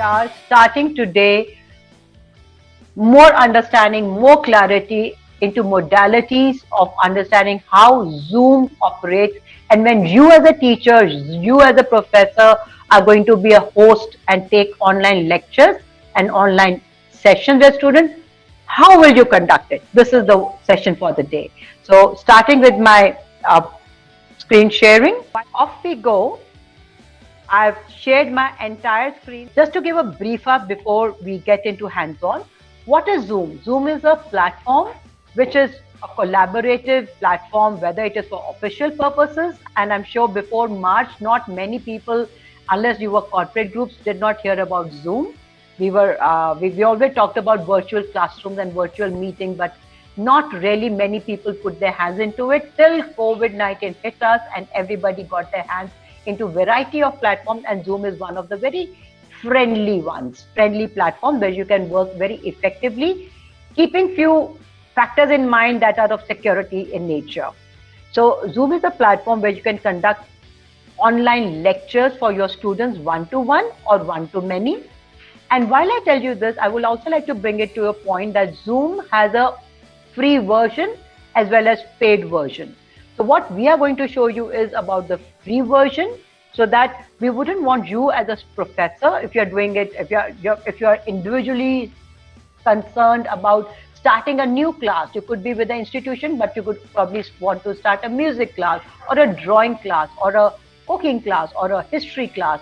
are starting today more understanding, more clarity into modalities of understanding how Zoom operates. And when you as a teacher, you as a professor are going to be a host and take online lectures and online sessions with students, how will you conduct it? This is the session for the day. So starting with my screen sharing, off we go. I've shared my entire screen. Just to give a brief up before we get into hands-on, what is Zoom? Zoom is a platform which is a collaborative platform, whether it is for official purposes, and I'm sure before March, not many people, unless you were corporate groups, did not hear about Zoom. We always talked about virtual classrooms and virtual meeting, but not really many people put their hands into it till COVID-19 hit us and everybody got their hands into variety of platforms, and Zoom is one of the very friendly platform where you can work very effectively, keeping few factors in mind that are of security in nature. So Zoom is a platform where you can conduct online lectures for your students one-to-one or one-to-many. And while I tell you this, I would also like to bring it to a point that Zoom has a free version as well as paid version. So what we are going to show you is about the free version, so that we wouldn't want you as a professor, if you're doing it, if you're individually concerned about starting a new class. You could be with the institution, but you could probably want to start a music class or a drawing class or a cooking class or a history class,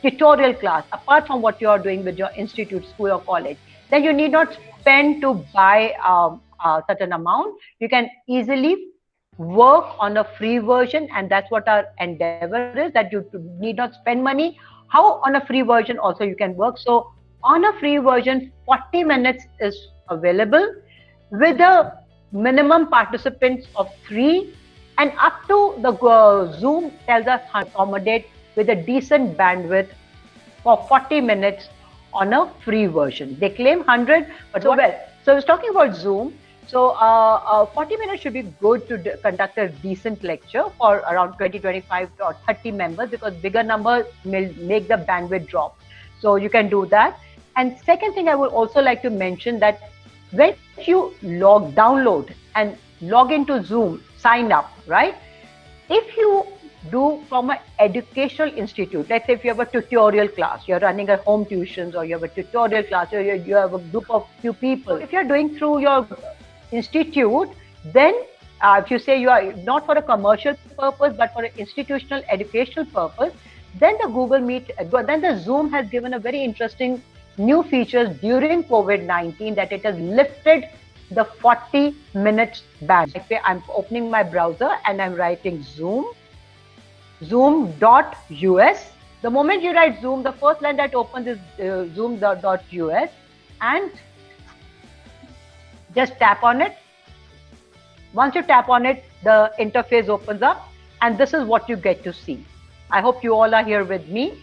tutorial class, apart from what you are doing with your institute, school or college. Then you need not spend to buy a certain amount. You can easily work on a free version, and that's what our endeavor is, that you need not spend money. How on a free version also you can work. So on a free version, 40 minutes is available with a minimum participants of 3, and up to the Zoom tells us how to accommodate with a decent bandwidth for 40 minutes on a free version. They claim 100, but so well. So I was talking about Zoom. So 40 minutes should be good to conduct a decent lecture for around 20, 25 or 30 members, because bigger numbers will make the bandwidth drop. So you can do that. And second thing I would also like to mention that when you download and log into Zoom, sign up, right? If you do from an educational institute, let's say if you have a tutorial class, you're running a home tuitions, or you have a tutorial class, or you have a group of few people. If you're doing through your institute, then if you say you are not for a commercial purpose but for an institutional educational purpose, then the Google Meet, then the Zoom has given a very interesting new features during COVID-19, that it has lifted the 40 minutes ban. I'm opening my browser and I'm writing zoom.us. The moment you write Zoom, the first line that opens is zoom.us, and just tap on it. Once you tap on it, the interface opens up, and this is what you get to see. I hope you all are here with me.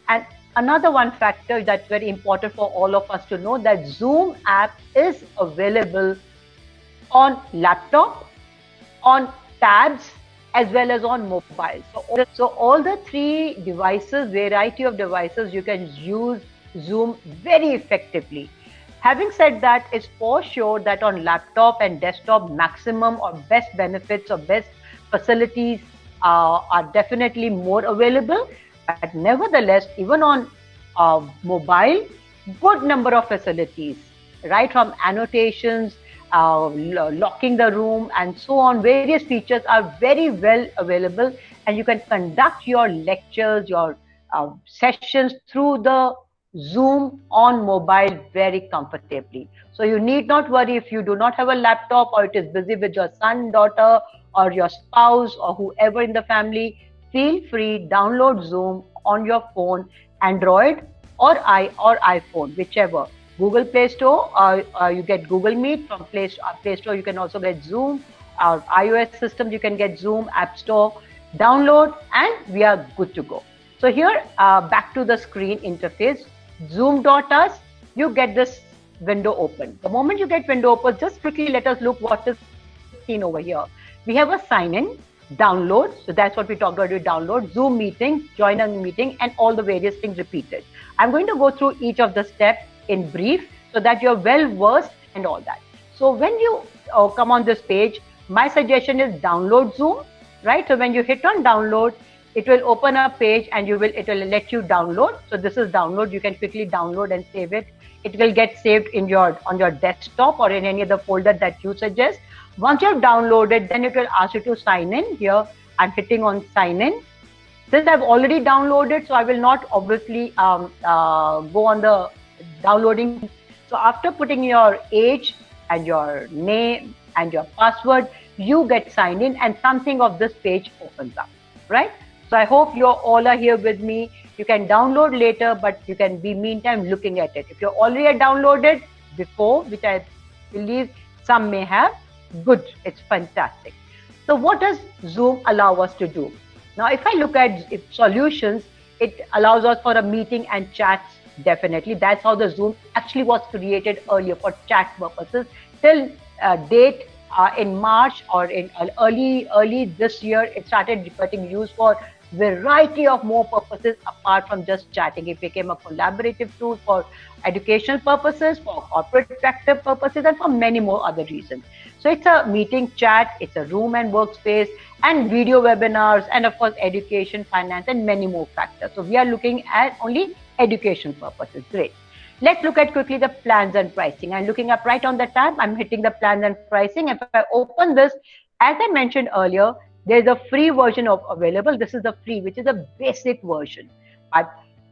And another one factor that's very important for all of us to know, that Zoom app is available on laptop, on tabs, as well as on mobile. So all the 3 devices, variety of devices, you can use Zoom very effectively. Having said that, it's for sure that on laptop and desktop, maximum or best benefits or best facilities are definitely more available. But nevertheless, even on mobile, good number of facilities, right from annotations, locking the room, and so on. Various features are very well available, and you can conduct your lectures, your sessions through the Zoom on mobile very comfortably. So you need not worry if you do not have a laptop, or it is busy with your son, daughter, or your spouse, or whoever in the family. Feel free, download Zoom on your phone, Android or iPhone, whichever. Google Play Store, you get Google Meet. From Play Store, you can also get Zoom. Our iOS system, you can get Zoom, App Store, download, and we are good to go. So here, back to the screen interface, zoom.us, you get this window open. The moment you get window open, just quickly let us look what is seen over here. We have a sign in. download. So that's what we talked about, download, Zoom meeting, join a meeting, and all the various things repeated. I'm going to go through each of the steps in brief so that you're well versed and all that. So when you come on this page, my suggestion is download Zoom, right? So when you hit on download, it will open a page and it will let you download. So this is download. You can quickly download and save it. It will get saved on your desktop or in any other folder that you suggest. Once you have downloaded, then it will ask you to sign in. Here I'm hitting on sign in. Since I've already downloaded, so I will not obviously go on the downloading. So after putting your age and your name and your password, you get signed in and something of this page opens up, right? So I hope you all are here with me. You can download later, but you can be meantime looking at it. If you're already downloaded before, which I believe some may have, good, it's fantastic. So what does Zoom allow us to do? Now, if I look at solutions, it allows us for a meeting and chats, definitely. That's how the Zoom actually was created earlier, for chat purposes. Till date, in March or in early this year, it started getting used for variety of more purposes apart from just chatting. It became a collaborative tool for educational purposes, for corporate practice purposes, and for many more other reasons. So it's a meeting chat, it's a room and workspace, and video webinars, and of course education, finance, and many more factors. So we are looking at only education purposes. Great. Let's look at quickly the plans and pricing. I'm looking up right on the tab. I'm hitting the plans and pricing. If I open this, as I mentioned earlier, there's a free version available. This is the free, which is a basic version. I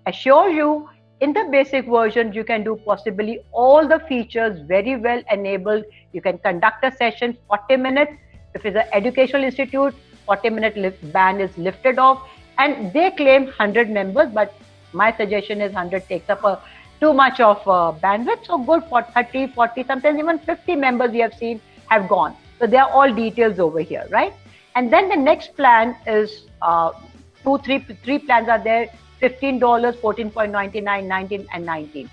assure you, in the basic version, you can do possibly all the features very well enabled. You can conduct a session 40 minutes. If it's an educational institute, 40-minute ban is lifted off. And they claim 100 members, but my suggestion is 100 takes up too much of bandwidth. So good for 30, 40, sometimes even 50 members we have seen have gone. So they are all details over here, right? And then the next plan is three plans are there: $15, $14.99, 19, and 19.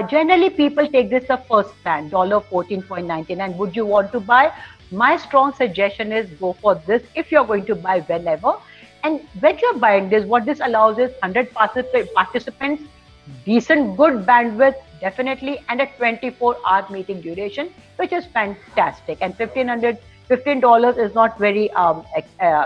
Generally, people take this the first plan, $14.99. Would you want to buy? My strong suggestion is go for this if you're going to buy whenever. And when you're buying this, what this allows is 100 participants, decent, good bandwidth, definitely, and a 24-hour meeting duration, which is fantastic. And $15 is not very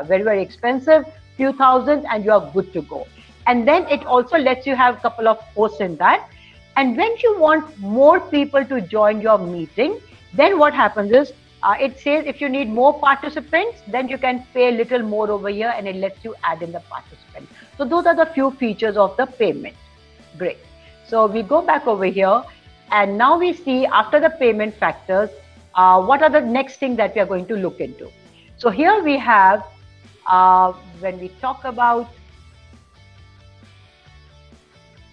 very expensive, few thousand, and you are good to go. And then it also lets you have a couple of hosts in that. And when you want more people to join your meeting, then what happens is it says if you need more participants, then you can pay a little more over here, and it lets you add in the participants. So those are the few features of the payment. Great. So we go back over here, and now we see after the payment factors, what are the next things that we are going to look into. So here we have, when we talk about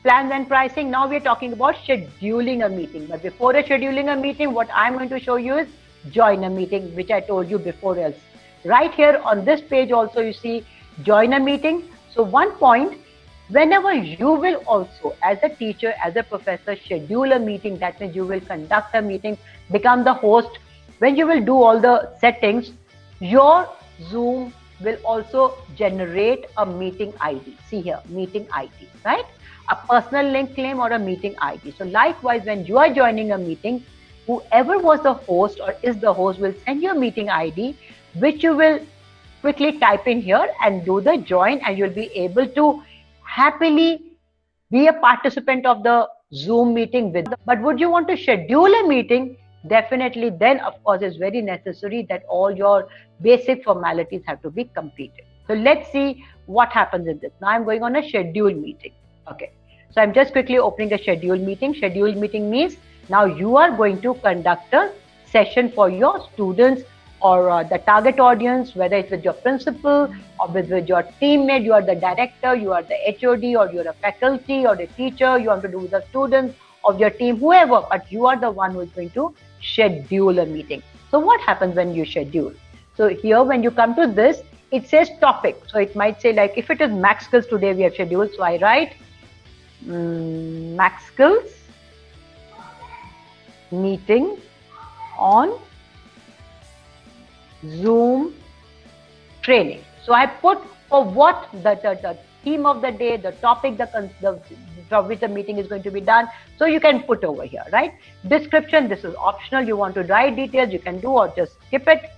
plans and pricing, now we're talking about scheduling a meeting. But before scheduling a meeting, what I'm going to show you is join a meeting, which I told you before else. Right here on this page also you see join a meeting. So one point, whenever you will also, as a teacher, as a professor, schedule a meeting, that means you will conduct a meeting, become the host. When you will do all the settings, your Zoom will also generate a meeting ID. See here, meeting ID, right? A personal link claim or a meeting ID. So likewise, when you are joining a meeting, whoever was the host or is the host will send you a meeting ID, which you will quickly type in here and do the join, and you'll be able to happily be a participant of the Zoom meeting with them. But would you want to schedule a meeting? Definitely, then of course it's very necessary that all your basic formalities have to be completed. So let's see what happens in this. Now I'm going on a scheduled meeting. Okay, so I'm just quickly opening a scheduled meeting. Scheduled meeting means now you are going to conduct a session for your students or the target audience, whether it's with your principal or with your teammate. You are the director, you are the HOD, or you're a faculty or a teacher. You want to do with the students of your team, whoever, but you are the one who is going to schedule a meeting. So what happens when you schedule? So here, when you come to this, it says topic. So it might say, like, if it is max skills today we have scheduled, so I write max skills meeting on Zoom training. So I put for what the theme of the day, the topic, from which the meeting is going to be done. So you can put over here, right? Description, this is optional. You want to write details, you can do, or just skip it.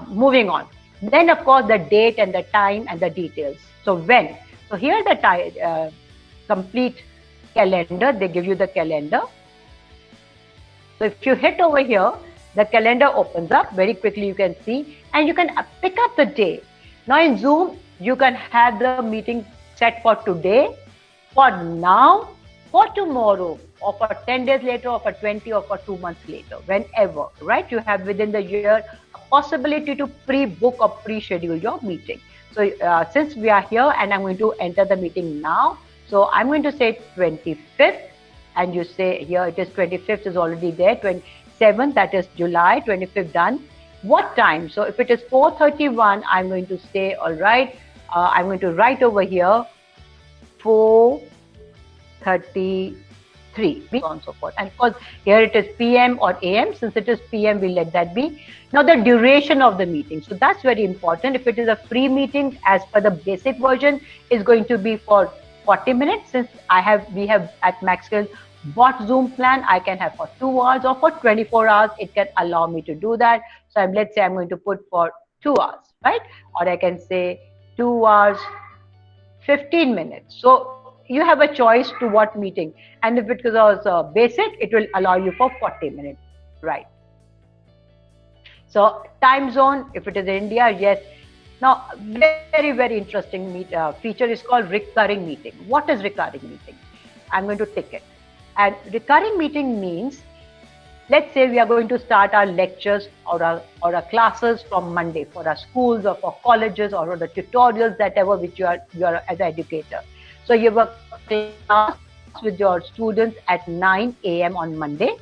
Moving on. Then, of course, the date and the time and the details. So when? So here the complete calendar, they give you the calendar. So if you hit over here, the calendar opens up very quickly, you can see, and you can pick up the day. Now in Zoom, you can have the meeting set for today, for now, for tomorrow, or for 10 days later, or for 20, or for 2 months later, whenever, right? You have within the year a possibility to pre-book or pre-schedule your meeting. So since we are here and I'm going to enter the meeting now, so I'm going to say 25th, and you say here it is 25th is already there, 27th, that is July, 25th done. What time? So if it is 4:31, I'm going to say, all right, I'm going to write over here 4:33, so on and so forth. And of course, here it is PM or AM. Since it is PM, we'll let that be. Now the duration of the meeting. So that's very important. If it is a free meeting, as per the basic version, is going to be for 40 minutes. Since we have at MaxScale bought Zoom plan, I can have for 2 hours or for 24 hours. It can allow me to do that. So let's say I'm going to put for 2 hours, right? Or I can say 2 hours, 15 minutes. So you have a choice to what meeting. And if it was basic, it will allow you for 40 minutes, right? So time zone, if it is India, yes. Now, very, very interesting feature is called recurring meeting. What is recurring meeting? I'm going to tick it. And recurring meeting means, let's say we are going to start our lectures or our classes from Monday for our schools or for colleges or the tutorials, whatever which you are as an educator. So you have a class with your students at 9 a.m. on Monday,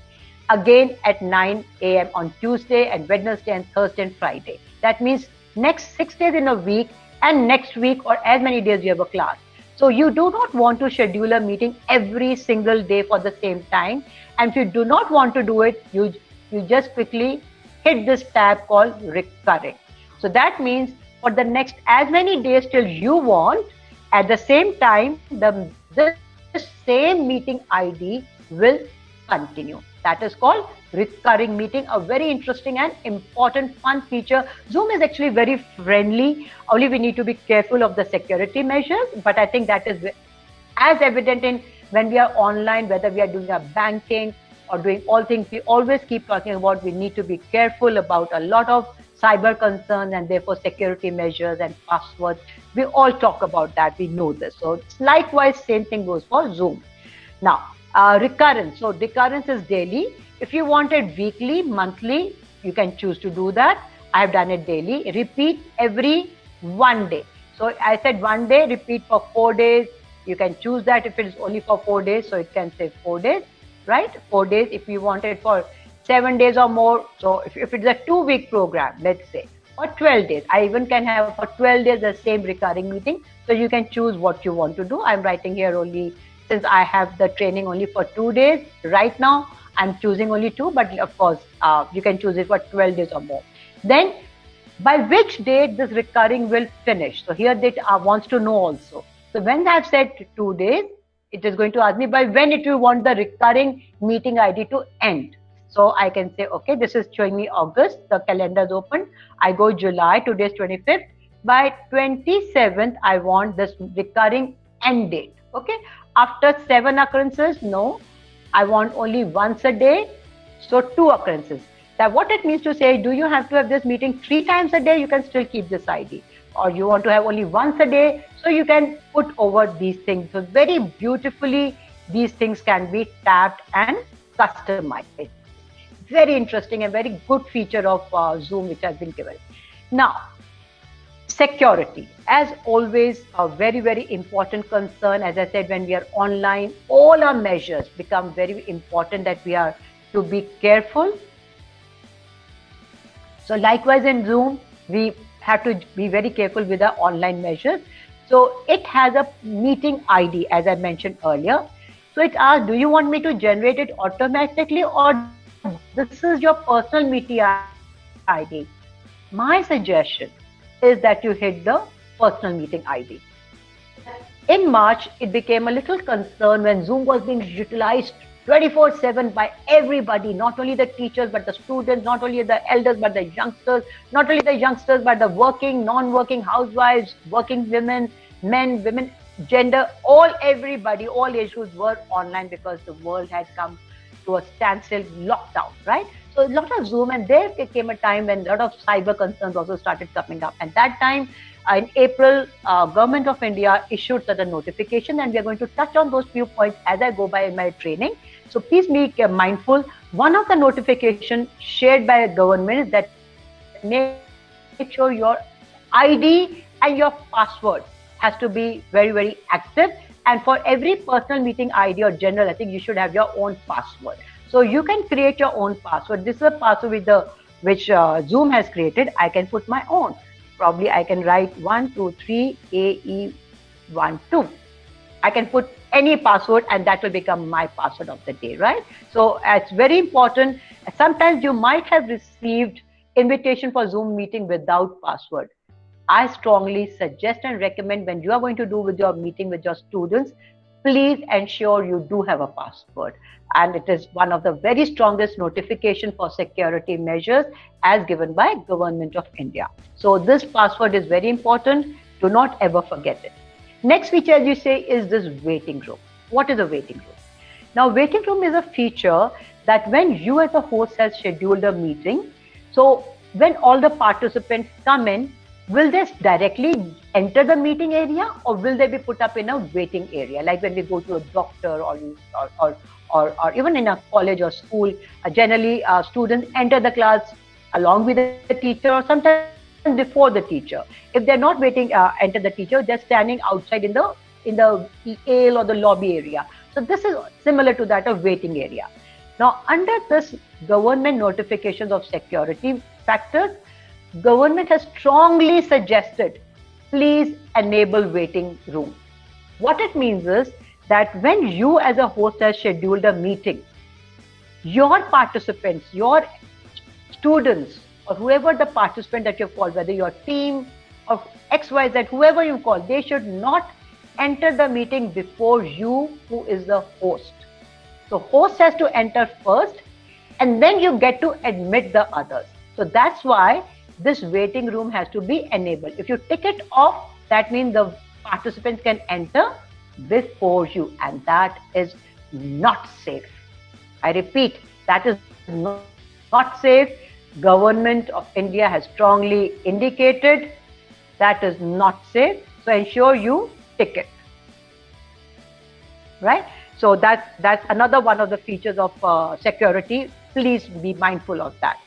again at 9 a.m. on Tuesday and Wednesday and Thursday and Friday. That means next 6 days in a week, and next week or as many days you have a class. So you do not want to schedule a meeting every single day for the same time. And if you do not want to do it, you just quickly hit this tab called recurring. So that means for the next as many days till you want, at the same time, the same meeting ID will continue. That is called recurring meeting, a very interesting and important fun feature. Zoom is actually very friendly. Only we need to be careful of the security measures, but I think that is as evident in when we are online, whether we are doing our banking or doing all things, we always keep talking about we need to be careful about a lot of cyber concerns and therefore security measures and passwords. We all talk about that. We know this. So likewise, same thing goes for Zoom. Now, recurrence. So recurrence is daily. If you want it weekly, monthly, you can choose to do that. I have done it daily. Repeat every 1 day. So I said 1 day, repeat for 4 days. You can choose that if it is only for 4 days. So it can say 4 days, right? 4 days. If you want it for 7 days or more. So if it's a 2-week program, let's say, or 12 days, I even can have for 12 days the same recurring meeting. So you can choose what you want to do. I'm writing here only, since I have the training only for 2 days right now, I'm choosing only 2, but of course, you can choose it for 12 days or more. Then by which date this recurring will finish? So here they wants to know also. So when I've said 2 days, it is going to ask me by when it will want the recurring meeting ID to end. So I can say, okay, this is showing me August, the calendar is open. I go July, today is 25th. By 27th, I want this recurring end date. Okay. After 7 occurrences, no, I want only once a day. So 2 occurrences. Now what it means to say, do you have to have this meeting 3 times a day? You can still keep this ID. Or you want to have only once a day, so you can put over these things. So very beautifully, these things can be tapped and customized. Very interesting and very good feature of Zoom which has been given. Now, security, as always, a very, very important concern. As I said, when we are online, all our measures become very important that we are to be careful. So likewise in Zoom, we have to be very careful with our online measures. So it has a meeting ID, as I mentioned earlier. So it asks, do you want me to generate it automatically, or this is your personal meeting ID? My suggestion, is that you hit the personal meeting ID. In March, it became a little concern when Zoom was being utilized 24/7 by everybody, not only the teachers, but the students, not only the elders, but the youngsters, not only the youngsters, but the working, non-working housewives, working women, men, women, gender, everybody, all age groups were online because the world had come to a standstill lockdown, right? So a lot of Zoom, and there came a time when a lot of cyber concerns also started coming up. And that time, in April, Government of India issued certain notification, and we are going to touch on those few points as I go by in my training. So please be mindful. One of the notifications shared by the government is that make sure your ID and your password has to be very, very active. And for every personal meeting ID or general, I think you should have your own password. So you can create your own password. This is a password which Zoom has created. I can put my own. Probably I can write 123 AE12. I can put any password and that will become my password of the day, right? So it's very important. Sometimes you might have received invitation for Zoom meeting without password. I strongly suggest and recommend when you are going to do with your meeting with your students, please ensure you do have a password. And it is one of the very strongest notification for security measures as given by Government of India. So this password is very important. Do not ever forget it. Next feature, as you say, is this waiting room. What is a waiting room? Now, waiting room is a feature that when you as a host has scheduled a meeting, so when all the participants come in, will they directly enter the meeting area or will they be put up in a waiting area? Like when we go to a doctor or even in a college or school, generally students enter the class along with the teacher or sometimes before the teacher. If they're not waiting, enter the teacher, they're standing outside in the aisle or the lobby area. So this is similar to that of waiting area. Now, under this government notifications of security factors, government has strongly suggested, please enable waiting room. What it means is that when you as a host has scheduled a meeting, your participants, your students, or whoever the participant that you've called, whether your team or XYZ, whoever you call, they should not enter the meeting before you, who is the host. So host has to enter first and then you get to admit the others. So that's why this waiting room has to be enabled. If you tick it off, that means the participants can enter before you, and that is not safe. I repeat, that is not safe. Government of India has strongly indicated that is not safe. So ensure you tick it. Right? So that's another one of the features of security. Please be mindful of that.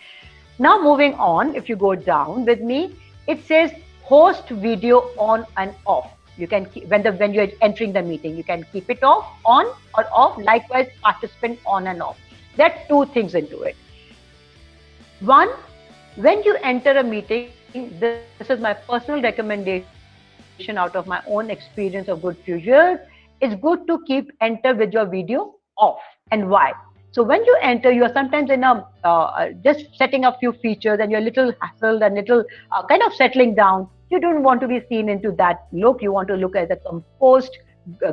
Now moving on, if you go down with me, it says host video on and off. You can keep, when you're entering the meeting, you can keep it off, on or off. Likewise, participant on and off. There are two things into it. One, when you enter a meeting, this is my personal recommendation out of my own experience of good few years. It's good to enter with your video off. And why? So when you enter, you are sometimes in just setting up few features and you're a little hassled and little kind of settling down. You don't want to be seen into that look. You want to look as a composed,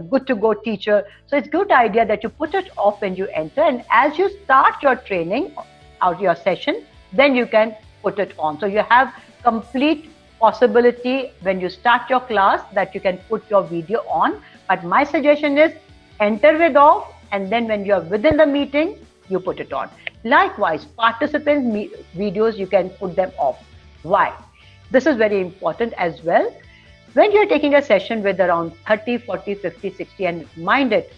good to go teacher. So it's a good idea that you put it off when you enter. And as you start your training or your session, then you can put it on. So you have complete possibility when you start your class that you can put your video on. But my suggestion is enter with off. And then when you're within the meeting, you put it on. Likewise, participants' videos, you can put them off. Why? This is very important as well. When you're taking a session with around 30, 40, 50, 60, and mind it,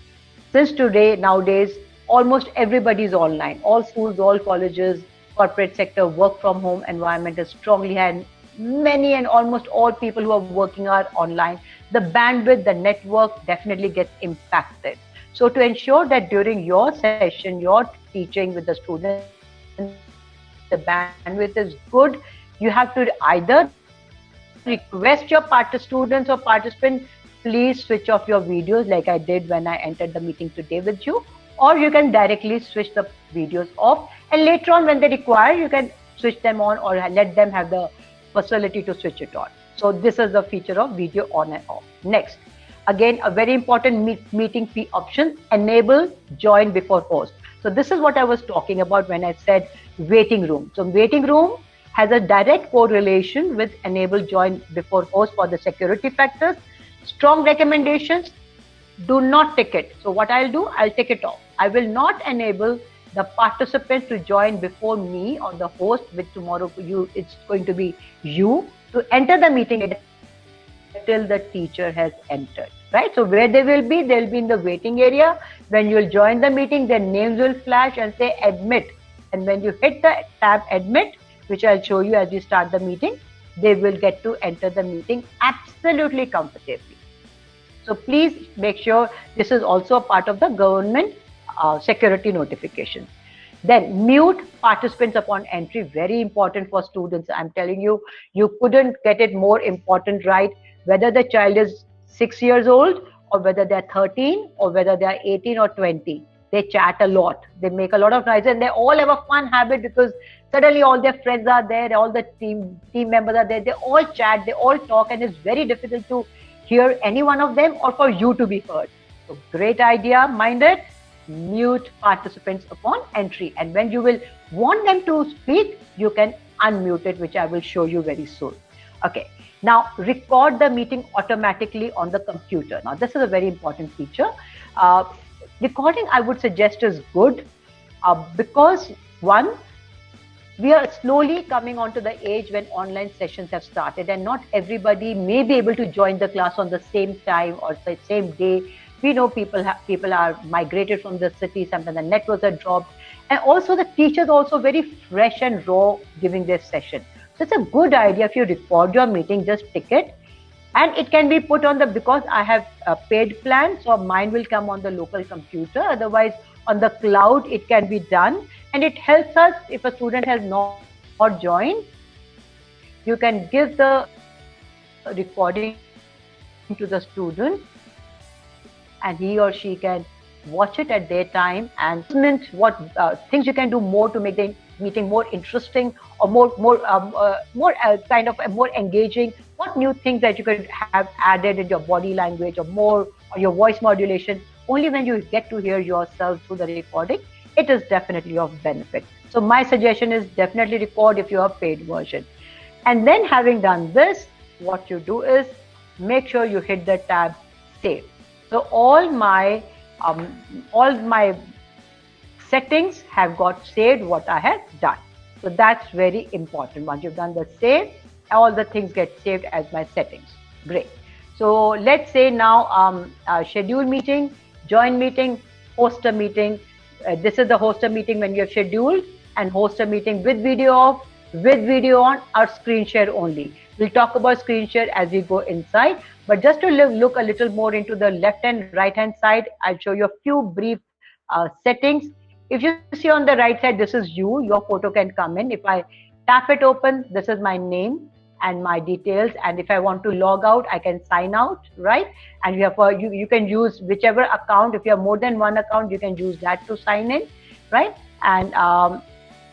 since nowadays, almost everybody is online. All schools, all colleges, corporate sector, work from home environment is strongly and many and almost all people who are working are online. The bandwidth, the network definitely gets impacted. So to ensure that during your session, your teaching with the students, the bandwidth is good, you have to either request your students or participants, please switch off your videos like I did when I entered the meeting today with you, or you can directly switch the videos off. And later on when they require, you can switch them on or let them have the facility to switch it on. So this is the feature of video on and off. Next, again, a very important meeting fee option, enable join before host. So this is what I was talking about when I said waiting room. So waiting room has a direct correlation with enable join before host for the security factors. Strong recommendations, do not tick it. So what I'll do, I'll tick it off. I will not enable the participants to join before me or the host, which tomorrow it's going to be you, to enter the meeting till the teacher has entered, right? So where they will be, they'll be in the waiting area. When you'll join the meeting, their names will flash and say admit. And when you hit the tab admit, which I'll show you as we start the meeting, they will get to enter the meeting absolutely comfortably. So please make sure this is also a part of the government security notifications. Then mute participants upon entry, very important for students. I'm telling you, you couldn't get it more important, right? Whether the child is 6 years old or whether they're 13 or whether they're 18 or 20. They chat a lot. They make a lot of noise and they all have a fun habit because suddenly all their friends are there, all the team members are there. They all chat, they all talk, and it's very difficult to hear any one of them or for you to be heard. So great idea, mind it. Mute participants upon entry, and when you will want them to speak, you can unmute it, which I will show you very soon. Okay, now record the meeting automatically on the computer. Now this is a very important feature. Recording, I would suggest, is good because one, we are slowly coming onto the age when online sessions have started and not everybody may be able to join the class on the same time or the same day. We know people are migrated from the city, sometimes the networks are dropped, and also the teachers also very fresh and raw giving their session. So it's a good idea if you record your meeting, just tick it, and it can be put on the, because I have a paid plan, so mine will come on the local computer. Otherwise, on the cloud, it can be done, and it helps us if a student has not joined. You can give the recording to the student, and he or she can watch it at their time and what things you can do more to make the meeting more interesting or more engaging. What new things that you could have added in your body language or your voice modulation. Only when you get to hear yourself through the recording, it is definitely of benefit. So my suggestion is definitely record if you have paid version. And then having done this, what you do is make sure you hit the tab save. So all my settings have got saved what I have done. So that's very important. Once you've done the save, all the things get saved as my settings. Great. So let's say now schedule meeting, join meeting, host a meeting. This is the host a meeting when you have scheduled, and host a meeting with video off, with video on, or screen share only. We'll talk about screen share as we go inside. But just to look a little more into the left and right hand side, I'll show you a few brief settings. If you see on the right side, this is you. Your photo can come in. If I tap it open, this is my name and my details. And if I want to log out, I can sign out, right? And you can use whichever account. If you have more than one account, you can use that to sign in, right? And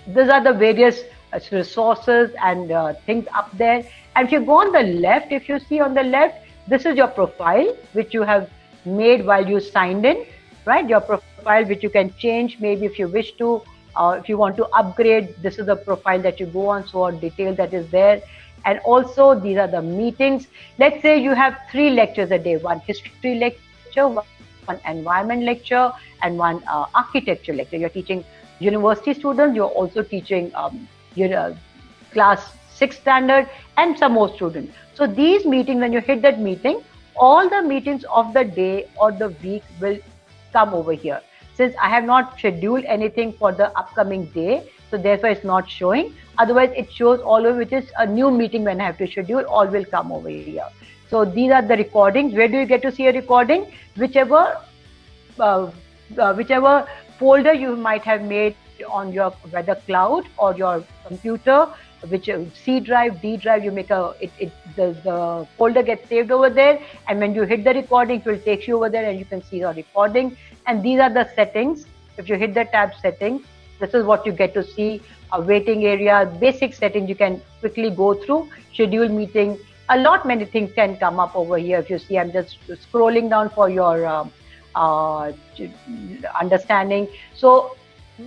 these are the various resources and things up there. And if you go on the left, if you see on the left, this is your profile, which you have made while you signed in, right? Your profile, which you can change maybe if you wish to, if you want to upgrade, this is the profile that you go on, so on detail that is there. And also these are the meetings. Let's say you have 3 lectures a day, one history lecture, one environment lecture, and one architecture lecture. You're teaching university students, you're also teaching class 6 standard and some more students. So these meetings, when you hit that meeting, all the meetings of the day or the week will come over here. Since I have not scheduled anything for the upcoming day, so therefore it's not showing. Otherwise it shows all over, which is a new meeting when I have to schedule, all will come over here. So these are the recordings. Where do you get to see a recording? Whichever folder you might have made on your whether cloud or your computer, which C drive, D drive, you make the folder gets saved over there, and when you hit the recording, it will take you over there and you can see the recording. And these are the settings. If you hit the tab settings, This is what you get to see. A waiting area, basic settings you can quickly go through. Schedule meeting. A lot many things can come up over here. If you see, I'm just scrolling down for your uh, understanding. So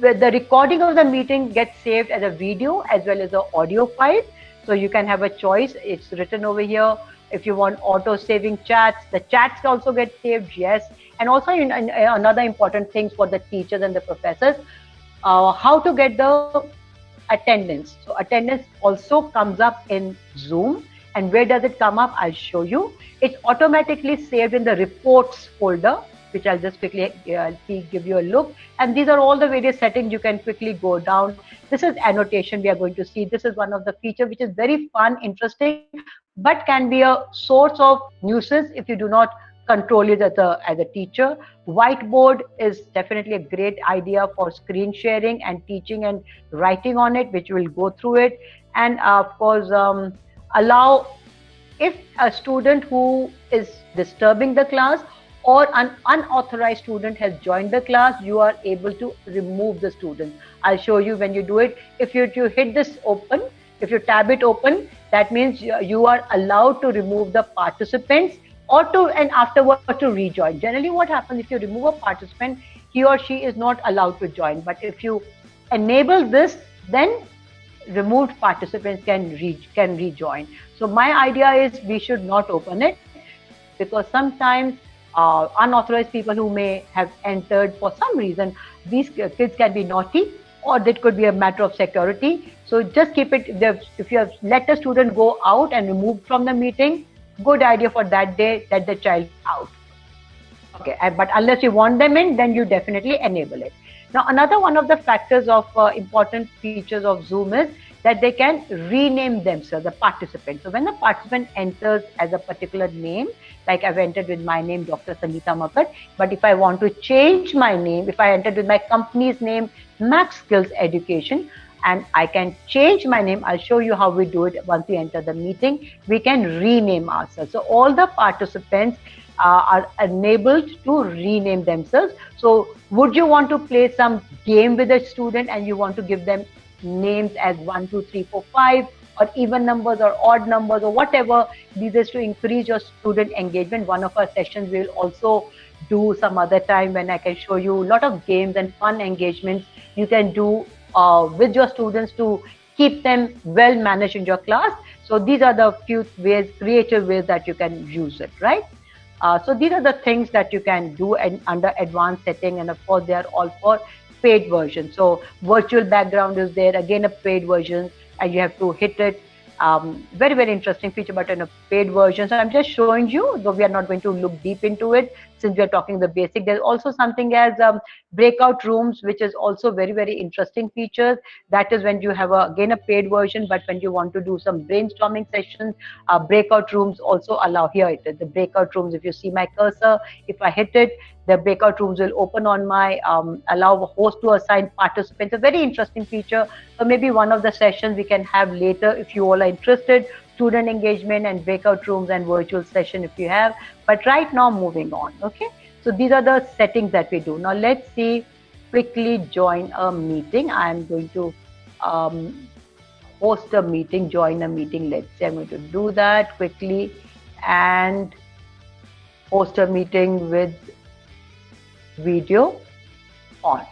the recording of the meeting gets saved as a video as well as an audio file. So you can have a choice. It's written over here. If you want auto saving chats, the chats also get saved, yes. And also another important thing for the teachers and the professors, how to get the attendance. So attendance also comes up in Zoom. And where does it come up? I'll show you. It's automatically saved in the reports folder, which I'll just quickly give you a look. And these are all the various settings you can quickly go down. This is annotation we are going to see. This is one of the features which is very fun, interesting, but can be a source of nuisance if you do not control it as a teacher. Whiteboard is definitely a great idea for screen sharing and teaching and writing on it, which will go through it. And of course, allow, if a student who is disturbing the class or an unauthorized student has joined the class, you are able to remove the student. I'll show you when you do it. If you hit this open, if you tab it open, that means you are allowed to remove the participants or to, and afterward to rejoin. Generally what happens, if you remove a participant, he or she is not allowed to join. But if you enable this, then removed participants can rejoin. So my idea is we should not open it, because sometimes unauthorized people who may have entered for some reason, these kids can be naughty, or that could be a matter of security. So just keep it, if you have let a student go out and removed from the meeting, good idea for that day, let the child out. Okay, but unless you want them in, then you definitely enable it. Now, another one of the factors of important features of Zoom is that they can rename themselves, the participant. So when the participant enters as a particular name, like I've entered with my name, Dr. Sangeeta Makar, but if I want to change my name, if I entered with my company's name, Max Skills Education, and I can change my name, I'll show you how we do it once we enter the meeting. We can rename ourselves. So all the participants are enabled to rename themselves. So would you want to play some game with a student and you want to give them names as 1, 2, 3, 4, 5, or even numbers or odd numbers or whatever? This is to increase your student engagement. One of our sessions we'll also do some other time when I can show you a lot of games and fun engagements you can do with your students to keep them well managed in your class. So these are the few ways, creative ways that you can use it, right? So these are the things that you can do under advanced setting, and of course they are all for paid version. So virtual background is there, again a paid version, and you have to hit it. Very, very interesting feature, but in a paid version. So I'm just showing you, though we are not going to look deep into it since we are talking the basic. There's also something as breakout rooms, which is also very, very interesting features. That is when you have again a paid version, but when you want to do some brainstorming sessions, breakout rooms also allow. Here it is, the breakout rooms. If you see my cursor, if I hit it, the breakout rooms will open on my allow a host to assign participants. A very interesting feature. So maybe one of the sessions we can have later if you all are interested. Student engagement and breakout rooms and virtual session if you have. But right now, moving on. Okay. So these are the settings that we do. Now let's see. Quickly join a meeting. I'm going to host a meeting. Join a meeting. Let's say I'm going to do that quickly and host a meeting with video on.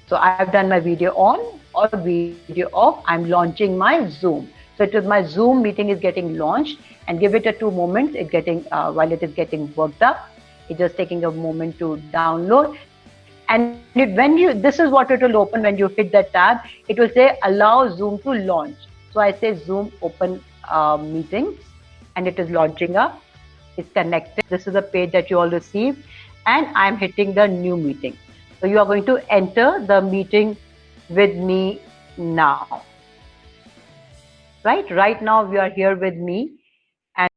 So I've done my video on or video off. I'm launching my Zoom. So it is my Zoom meeting is getting launched, and give it a 2 moments. It's getting while it is getting worked up. It's just taking a moment to download. And when you, this is what it will open when you hit the tab. It will say allow Zoom to launch. So I say Zoom open meetings, and it is launching up. It's connected. This is the page that you all received. And I'm hitting the new meeting. So you are going to enter the meeting with me now. Right now we are here with me.